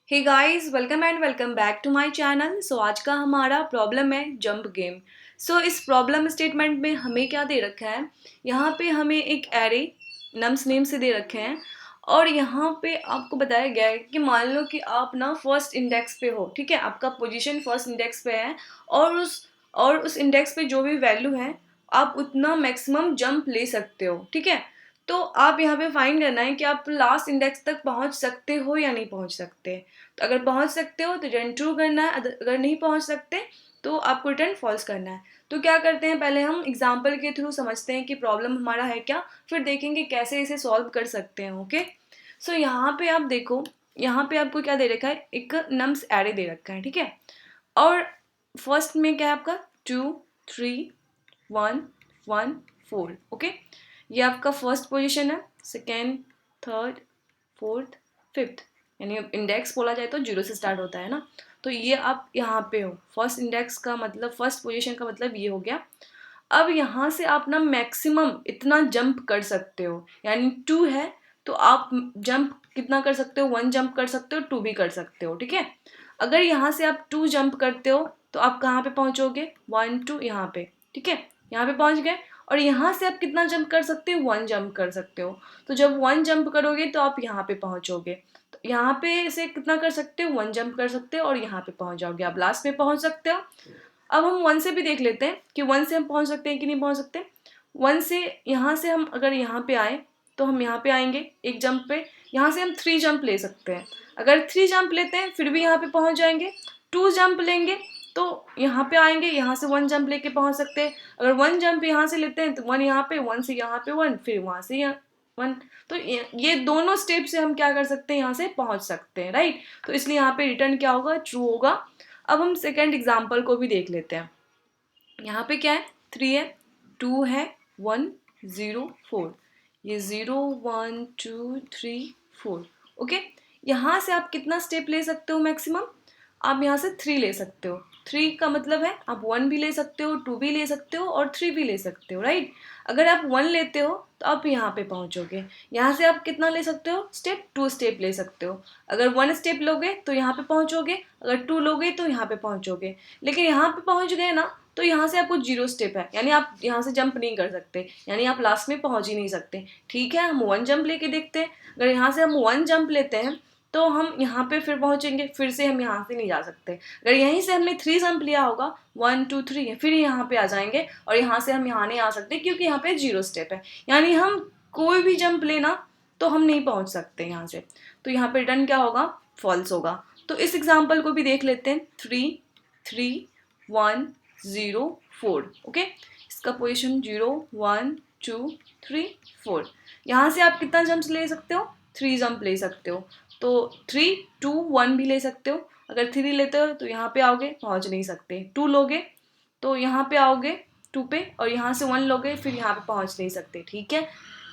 Hey guys, welcome and welcome back to my channel. आज का हमारा प्रॉब्लम है जंप गेम। इस प्रॉब्लम स्टेटमेंट में हमें क्या दे रखा है। यहाँ पे हमें एक एरे नम्स नेम से दे रखे हैं और यहाँ पे आपको बताया गया है कि मान लो कि आप ना फर्स्ट इंडेक्स पे हो, ठीक है। आपका पोजीशन फर्स्ट इंडेक्स पे है और उस इंडेक्स पे जो भी वैल्यू है आप उतना मैक्सिमम जंप ले सकते हो, ठीक है। तो आप यहाँ पे फाइंड करना है कि आप लास्ट इंडेक्स तक पहुँच सकते हो या नहीं पहुँच सकते। तो अगर पहुंच सकते हो तो रिटर्न ट्रू करना है, अगर नहीं पहुंच सकते तो आपको रिटर्न फॉल्स करना है। तो क्या करते हैं, पहले हम एग्जाम्पल के थ्रू समझते हैं कि प्रॉब्लम हमारा है क्या, फिर देखेंगे कैसे इसे सॉल्व कर सकते हैं। ओके, यहाँ पे आप देखो, यहाँ पे आपको क्या दे रखा है, एक नम्स एरे दे रखा है, ठीक है। और फर्स्ट में क्या है आपका 2 3 1 1 4। ओके, ये आपका फर्स्ट पोजिशन है, सेकेंड, थर्ड, फोर्थ, फिफ्थ, यानी इंडेक्स बोला जाए तो 0 से स्टार्ट होता है ना। तो ये आप यहाँ पे हो, फर्स्ट इंडेक्स का मतलब फर्स्ट पोजीशन का मतलब ये हो गया। अब यहाँ से आप ना मैक्सिमम इतना जंप कर सकते हो, यानी 2 है तो आप जंप कितना कर सकते हो, 1 जंप कर सकते हो, 2 भी कर सकते हो, ठीक है। अगर यहाँ से आप 2 जंप करते हो तो आप कहाँ पे पहुँचोगे, 1 2 यहाँ पे, ठीक है, यहाँ पे पहुँच गए। और यहाँ से आप कितना जंप कर सकते हो, 1 जंप कर सकते हो। तो जब 1 जंप करोगे तो आप यहाँ पे पहुँचोगे। तो यहाँ पे से कितना कर सकते हो, 1 जंप कर सकते हो और यहाँ पे पहुँच जाओगे, आप लास्ट में पहुँच सकते हो। अब हम 1 से भी देख लेते हैं कि 1 से हम पहुँच सकते हैं कि नहीं पहुँच सकते। 1 से यहाँ से हम अगर यहाँ पे आए तो हम यहाँ पे आएंगे एक जंप पे, यहाँ से हम 3 जंप ले सकते हैं। अगर 3 जंप लेते हैं फिर भी यहाँ पे पहुँच जाएंगे। 2 जंप लेंगे तो यहाँ पे आएंगे, यहाँ से 1 जंप लेके पहुँच सकते हैं। अगर 1 जंप यहाँ से लेते हैं तो 1 यहाँ पे, 1 से यहाँ पे 1, फिर वहाँ से यहाँ 1। तो ये दोनों स्टेप से हम क्या कर सकते हैं, यहाँ से पहुँच सकते हैं, राइट। तो इसलिए यहाँ पे रिटर्न क्या होगा, ट्रू होगा। अब हम सेकेंड एग्जाम्पल को भी देख लेते हैं। यहाँ पे क्या है, 3 है, 2 है, 1 0 4, ये 0 1 2 3 4। ओके, यहाँ से आप कितना स्टेप ले सकते हो मैक्सिमम, आप यहाँ से 3 ले सकते हो। 3 का मतलब है आप 1 भी ले सकते हो, 2 भी ले सकते हो और 3 भी ले सकते हो, राइट। अगर आप 1 लेते हो तो आप यहाँ पे पहुँचोगे। यहाँ से आप कितना ले सकते हो स्टेप, 2 स्टेप ले सकते हो। अगर 1 स्टेप लोगे तो यहाँ पे पहुँचोगे, अगर 2 लोगे तो यहाँ पे पहुँचोगे। लेकिन यहाँ पे पहुँच गए ना तो यहाँ से आपको 0 स्टेप है, यानी आप यहाँ से जंप नहीं कर सकते, यानी आप लास्ट में पहुँच ही नहीं सकते। ठीक है, हम 1 जंप लेके देखते हैं। अगर यहाँ से हम 1 जंप लेते हैं तो हम यहाँ पे फिर पहुँचेंगे, फिर से हम यहाँ से नहीं जा सकते। अगर यहीं से हमने 3 जंप लिया होगा, 1 2 3, फिर यहाँ पे आ जाएंगे और यहाँ से हम यहाँ नहीं आ सकते क्योंकि यहाँ पे 0 स्टेप है, यानी हम कोई भी जंप लेना तो हम नहीं पहुँच सकते यहाँ से। तो यहाँ पे रिटर्न क्या होगा, फॉल्स होगा। तो इस एग्जाम्पल को भी देख लेते हैं, 3 3 1 0 4। ओके, इसका पोजीशन 0 1 2 3 4। यहाँ से आप कितना जंप ले सकते हो, 3 जंप ले सकते हो। तो 3 2 1 भी ले सकते हो। अगर 3 लेते हो तो यहाँ पे आओगे, पहुँच नहीं सकते। 2 लोगे तो यहाँ पे आओगे 2 पे, और यहाँ से 1 लोगे फिर यहाँ पे पहुँच नहीं सकते, ठीक है।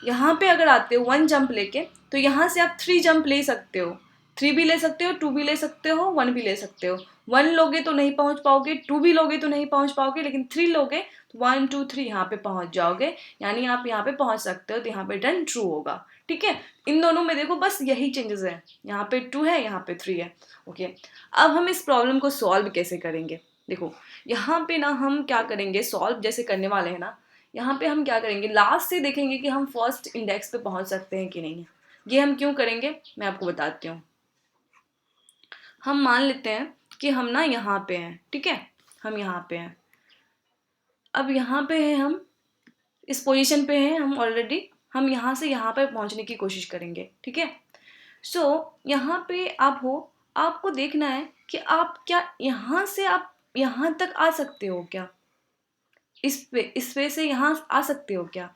यहाँ पे अगर आते हो 1 जंप लेके तो यहाँ से आप 3 जंप ले सकते हो। 3 भी ले सकते हो, 2 भी ले सकते हो, 1 भी ले सकते हो। 1 लोगे तो नहीं पहुँच पाओगे, 2 भी लोगे तो नहीं पहुँच पाओगे, लेकिन 3 लोगे तो 1 2 3 यहाँ पे पहुँच जाओगे, यानी आप यहाँ पे पहुँच सकते हो। तो यहाँ पे रिटर्न ट्रू होगा, ठीक है। इन दोनों में देखो बस यही चेंजेस है, यहाँ पे 2 है, यहाँ पे 3 है। ओके, अब हम इस प्रॉब्लम को सॉल्व कैसे करेंगे, देखो यहाँ पे ना हम क्या करेंगे, सॉल्व जैसे करने वाले हैं ना, यहाँ पे हम क्या करेंगे, लास्ट से देखेंगे कि हम फर्स्ट इंडेक्स पे पहुँच सकते हैं कि नहीं। ये हम क्यों करेंगे मैं आपको बताती हूँ। हम मान लेते हैं कि हम ना यहाँ पे हैं, ठीक है, हम यहाँ पे हैं। अब यहाँ पे हैं, हम इस पोजीशन पे हैं हम ऑलरेडी। हम यहाँ से यहाँ पर पहुँचने की कोशिश करेंगे, ठीक है। यहाँ पे आप हो, आपको देखना है कि आप क्या यहाँ से आप यहाँ तक आ सकते हो क्या, इस पे से यहाँ आ सकते हो क्या।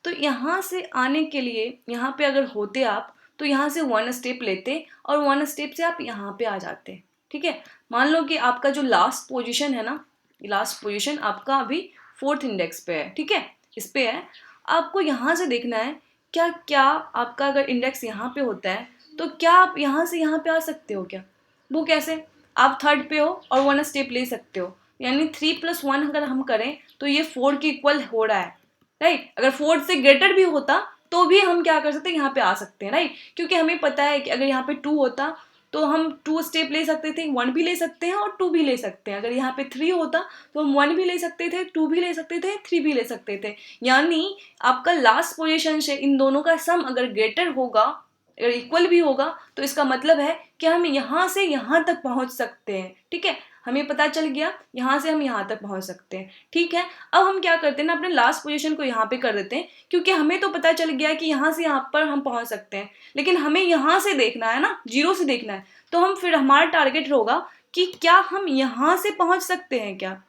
तो यहाँ से आने के लिए यहाँ पे अगर होते आप तो यहाँ से 1 स्टेप लेते और 1 स्टेप से आप यहाँ पे आ जाते, ठीक है। मान लो कि आपका जो लास्ट पोजीशन है ना, लास्ट पोजीशन आपका अभी 4th इंडेक्स पे है, ठीक है, इस पे है। आपको यहाँ से देखना है क्या क्या आपका अगर इंडेक्स यहाँ पे होता है तो क्या आप यहाँ से यहाँ पे आ सकते हो क्या। वो कैसे, आप 3rd पे हो और 1 स्टेप ले सकते हो, यानी 3 + 1 अगर हम करें तो ये 4 के इक्वल हो रहा है, राइट। अगर 4 से ग्रेटर भी होता तो भी हम क्या कर सकते हैं, यहाँ पे आ सकते हैं, राइट। क्योंकि हमें पता है कि अगर यहाँ पे 2 होता तो हम 2 स्टेप ले सकते थे, 1 भी ले सकते हैं और 2 भी ले सकते हैं। अगर यहाँ पे 3 होता तो हम 1 भी ले सकते थे, 2 भी ले सकते थे, 3 भी ले सकते थे। यानी आपका लास्ट पोजीशन से इन दोनों का सम अगर ग्रेटर होगा, अगर इक्वल भी होगा, तो इसका मतलब है कि हम यहाँ से यहाँ तक पहुँच सकते हैं। ठीक है, हमें पता चल गया यहाँ से हम यहाँ तक पहुँच सकते हैं। ठीक है, अब हम क्या करते हैं ना, अपने लास्ट पोजीशन को यहाँ पे कर देते हैं, क्योंकि हमें तो पता चल गया कि यहाँ से यहाँ पर हम पहुँच सकते हैं, लेकिन हमें यहाँ से देखना है ना, 0 से देखना है। तो हम फिर हमारा टारगेट होगा कि क्या हम यहाँ से पहुँच सकते हैं, क्या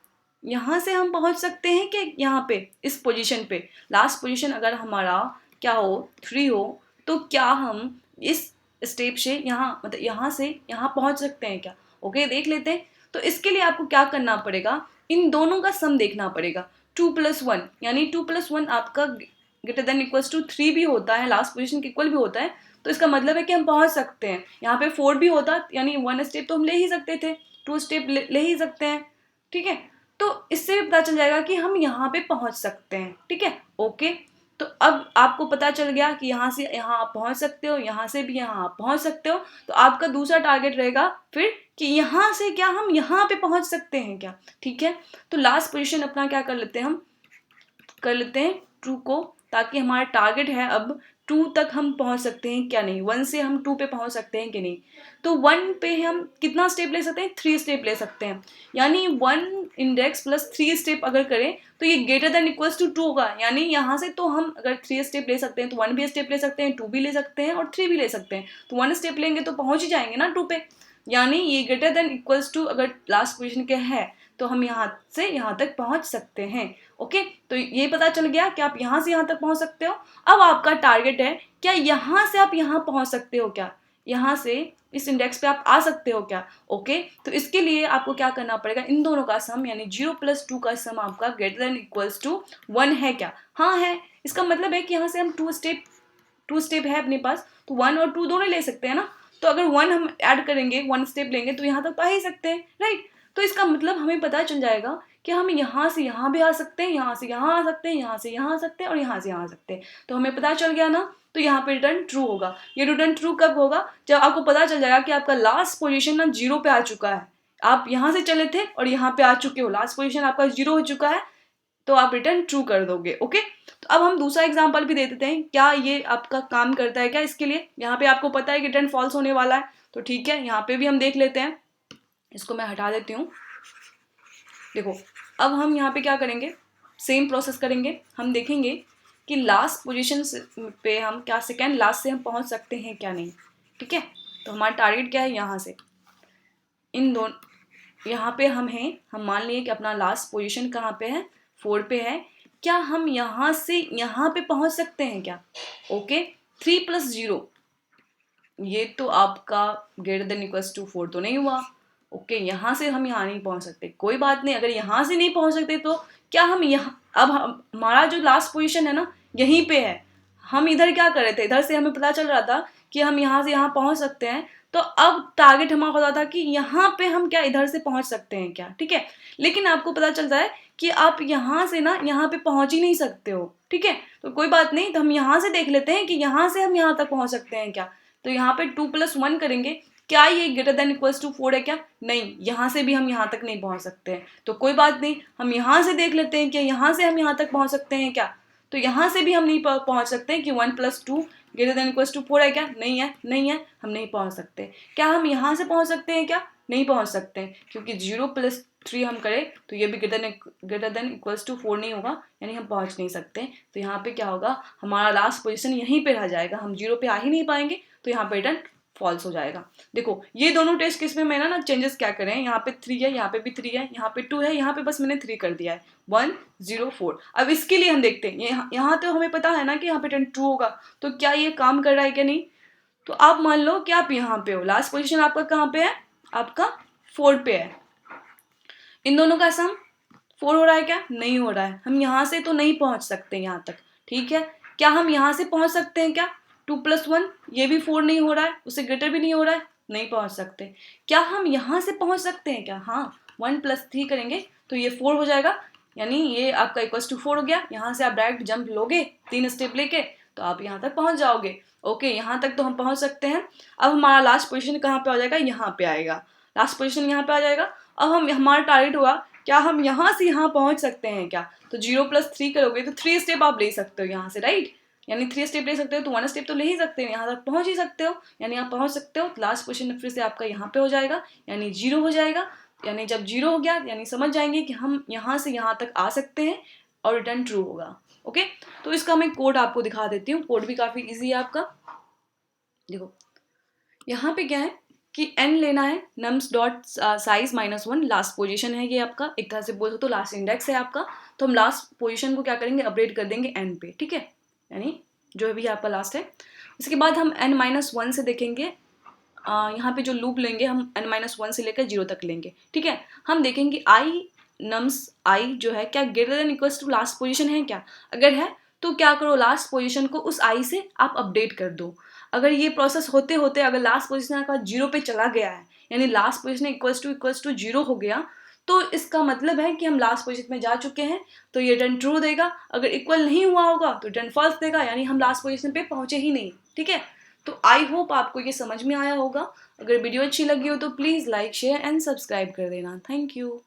यहाँ से हम पहुँच सकते हैं कि यहाँ पे इस पोजीशन पे लास्ट पोजीशन अगर हमारा क्या हो 3 हो, तो क्या हम इस स्टेप से यहाँ मतलब यहाँ से यहाँ पहुँच सकते हैं क्या। ओके, देख लेते हैं। तो इसके लिए आपको क्या करना पड़ेगा, इन दोनों का सम देखना पड़ेगा। 2 + 1 यानी 2 + 1 आपका ग्रेटर देन इक्वल्स टू 3 भी होता है, लास्ट पोजीशन के इक्वल भी होता है। तो इसका मतलब है कि हम पहुँच सकते हैं। यहाँ पे 4 भी होता, यानी 1 स्टेप तो हम ले ही सकते थे, 2 स्टेप ले ही सकते हैं। ठीक है, तो इससे भी पता चल जाएगा कि हम यहाँ पे पहुँच सकते हैं। ठीक है, ओके। तो अब आपको पता चल गया कि यहाँ से यहाँ आप पहुँच सकते हो, यहाँ से भी यहाँ आप पहुँच सकते हो। तो आपका दूसरा टारगेट रहेगा फिर कि यहाँ से क्या हम यहाँ पे पहुँच सकते हैं क्या। ठीक है, तो लास्ट पोजीशन अपना क्या कर लेते हैं, हम कर लेते हैं 2 को, ताकि हमारा टारगेट है अब 2 तक हम पहुंच सकते हैं क्या नहीं, 1 से हम 2 पे पहुंच सकते हैं कि नहीं। तो 1 पे हम कितना स्टेप ले सकते हैं, 3 स्टेप ले सकते हैं। यानी 1 इंडेक्स प्लस 3 स्टेप अगर करें तो ये ग्रेटर देन इक्वल्स टू 2 होगा। यानी यहाँ से तो हम अगर 3 स्टेप ले सकते हैं तो 1 भी स्टेप ले सकते हैं, 2 भी ले सकते हैं और 3 भी ले सकते हैं। तो 1 स्टेप लेंगे तो पहुंच ही जाएंगे ना 2 पे। यानी ये ग्रेटर देन इक्वल्स टू अगर लास्ट पोजीशन के है तो हम यहाँ से यहाँ तक पहुँच सकते हैं। ओके, तो ये पता चल गया कि आप यहाँ से यहाँ तक पहुँच सकते हो। अब आपका टारगेट है क्या यहाँ से आप यहाँ पहुँच सकते हो क्या, यहाँ से इस इंडेक्स पे आप आ सकते हो क्या। ओके, तो इसके लिए आपको क्या करना पड़ेगा, इन दोनों का सम यानी 0 + 2 का सम आपका ग्रेटर देन इक्वल्स टू 1 है क्या। हाँ है, इसका मतलब है कि यहाँ से हम 2 स्टेप है अपने पास, तो 1 और 2 दोनों ले सकते हैं ना। तो अगर 1 हम ऐड करेंगे, 1 स्टेप लेंगे तो यहाँ तक तो आ ही सकते हैं, राइट। तो इसका मतलब हमें पता चल जाएगा कि हम यहाँ से यहाँ भी आ सकते हैं, यहाँ से यहाँ आ सकते हैं, यहाँ से यहाँ आ सकते हैं और यहाँ से यहाँ आ सकते हैं। तो हमें पता चल गया ना, तो यहाँ पे रिटर्न ट्रू होगा। ये रिटर्न ट्रू कब होगा, जब आपको पता चल जाएगा कि आपका लास्ट पोजीशन ना 0 पे आ चुका है। आप यहाँ से चले थे और यहाँ पे आ चुके हो, लास्ट पोजीशन आपका 0 हो चुका है, तो आप रिटर्न ट्रू कर दोगे। ओके, तो अब हम दूसरा एग्जांपल भी दे देते हैं, क्या ये आपका काम करता है क्या। इसके लिए यहाँ पे आपको पता है कि रिटर्न फॉल्स होने वाला है, तो ठीक है, यहाँ पे भी हम देख लेते हैं। इसको मैं हटा देती हूँ। देखो, अब हम यहाँ पे क्या करेंगे, सेम प्रोसेस करेंगे। हम देखेंगे कि लास्ट पोजीशन पे हम क्या सेकेंड लास्ट से हम पहुँच सकते हैं क्या नहीं। ठीक है, तो हमारा टारगेट क्या है, यहाँ से इन दोनों यहाँ पे हम हैं, हम मान लिए कि अपना लास्ट पोजीशन कहाँ पे है, 4 पे है। क्या हम यहाँ से यहाँ पे पहुँच सकते हैं क्या। ओके, 3 + 0 ये तो आपका ग्रेटर देन इक्वल्स टू 4 तो नहीं हुआ। ओके, यहाँ से हम यहाँ नहीं पहुँच सकते, कोई बात नहीं। अगर यहाँ से नहीं पहुँच सकते तो क्या हम यहाँ, अब हमारा जो लास्ट पोजीशन है ना यहीं पे है। हम इधर क्या कर रहे थे, इधर से हमें पता चल रहा था कि हम यहाँ से यहाँ पहुँच सकते हैं। तो अब टारगेट हमारा होता था कि यहाँ पे हम क्या इधर से पहुँच सकते हैं क्या। ठीक है, लेकिन आपको पता चलता है कि आप यहाँ से ना यहाँ पे पहुँच ही नहीं सकते हो। ठीक है, तो कोई बात नहीं, तो हम यहाँ से देख लेते हैं कि यहाँ से हम यहाँ तक पहुँच सकते हैं क्या। तो यहाँ पे 2 + 1 करेंगे, क्या ये ग्रेटर देन इक्वल्स टू 4 है क्या, नहीं, यहाँ से भी हम यहाँ तक नहीं पहुँच सकते हैं। तो कोई बात नहीं, हम यहाँ से देख लेते हैं कि यहाँ से हम यहाँ तक पहुँच सकते हैं क्या। तो यहाँ से भी हम नहीं पहुँच सकते हैं कि 1 + 2 ग्रेटर देन इक्वल्स टू 4 है क्या, नहीं है, नहीं है, हम नहीं पहुँच सकते। क्या हम यहाँ से पहुँच सकते हैं क्या, नहीं पहुँच सकते हैं, क्योंकि 0 + 3 हम करें तो ये भी ग्रेटर देन इक्वल्स टू 4 नहीं होगा, यानी हम पहुँच नहीं सकते। तो यहाँ पे क्या होगा, हमारा लास्ट पोजीशन यहीं पे रह जाएगा, हम 0 पे आ ही नहीं पाएंगे, तो यहाँ पे रिटर्न फॉल्स हो जाएगा। देखो, ये दोनों टेस्ट केस में मैंने ना चेंजेस क्या करे हैं, यहाँ पे 3 है, यहाँ पे भी 3 है, यहाँ पे 2 है, यहाँ पे बस मैंने 3 कर दिया है, 1 0 4। अब इसके लिए हम देखते हैं, यहाँ तो हमें पता है ना कि यहाँ पे रिटर्न ट्रू होगा, तो क्या ये काम कर रहा है क्या नहीं। तो आप मान लो कि आप यहाँ पे हो, लास्ट पोजीशन आपका कहाँ पे है, आपका 4 पे है। इन दोनों का सम 4 हो रहा है क्या, नहीं हो रहा है, हम यहाँ से तो नहीं पहुँच सकते यहाँ तक। ठीक है, क्या हम यहाँ से पहुँच सकते हैं क्या, 2 + 1 ये भी 4 नहीं हो रहा है, उससे ग्रेटर भी नहीं हो रहा है, नहीं पहुँच सकते। क्या हम यहाँ से पहुँच सकते हैं क्या, हाँ, 1 + 3 करेंगे तो ये 4 हो जाएगा, यानी ये आपका इक्वल्स टू 4 हो गया। यहाँ से आप डायरेक्ट जंप लोगे 3 स्टेप लेके, तो तो आप यहाँ तक पहुँच जाओगे। ओके, यहाँ तक तो हम पहुँच सकते हैं। अब हमारा लास्ट पोजीशन कहाँ पे आ जाएगा, यहाँ पे आएगा, लास्ट पोजीशन यहाँ पे आ जाएगा। अब हम हमारा टारगेट हुआ क्या हम यहाँ से यहाँ पहुँच सकते हैं क्या, तो 0+3 करोगे तो 3 स्टेप आप ले सकते हो यहाँ से, राइट, यानी 3 स्टेप ले सकते हो, तो 1 स्टेप तो ले ही सकते हो, यहाँ तक पहुँच ही सकते हो, यानी आप पहुँच सकते हो। लास्ट पोजीशन फिर से आपका यहाँ पे हो जाएगा, यानी 0 हो जाएगा। यानी जब 0 हो गया यानी समझ जाएंगे कि हम यहाँ से यहाँ तक आ सकते हैं और रिटर्न ट्रू होगा। ओके, तो इसका मैं कोड आपको दिखा देती हूँ, कोड भी काफ़ी ईजी है आपका। देखो यहाँ पे क्या है कि n लेना है nums dot size -1, last position है ये आपका, एक तरह से बोल सकते हो लास्ट इंडेक्स है आपका। तो हम लास्ट पोजीशन को क्या करेंगे, अपडेट कर देंगे n पे, ठीक है, यानी जो भी आपका लास्ट है। इसके बाद हम n-1 से देखेंगे, यहाँ पे जो लूप लेंगे हम n-1 से लेकर 0 तक लेंगे, ठीक है। हम देखेंगे i nums i जो है क्या greater than equals to last position है क्या, अगर है तो क्या करो, लास्ट पोजीशन को उस i से आप अपडेट कर दो। अगर ये प्रोसेस होते होते अगर लास्ट पोजीशन आपका 0 पे चला गया है, यानी लास्ट पोजीशन इक्वल्स टू 0 हो गया, तो इसका मतलब है कि हम लास्ट पोजीशन में जा चुके हैं, तो ये रिटर्न ट्रू देगा। अगर इक्वल नहीं हुआ होगा तो रिटर्न फॉल्स देगा, यानी हम लास्ट पोजीशन पे पहुंचे ही नहीं, ठीक है। तो आई होप आपको ये समझ में आया होगा। अगर वीडियो अच्छी लगी हो तो please like share and subscribe कर देना। Thank you.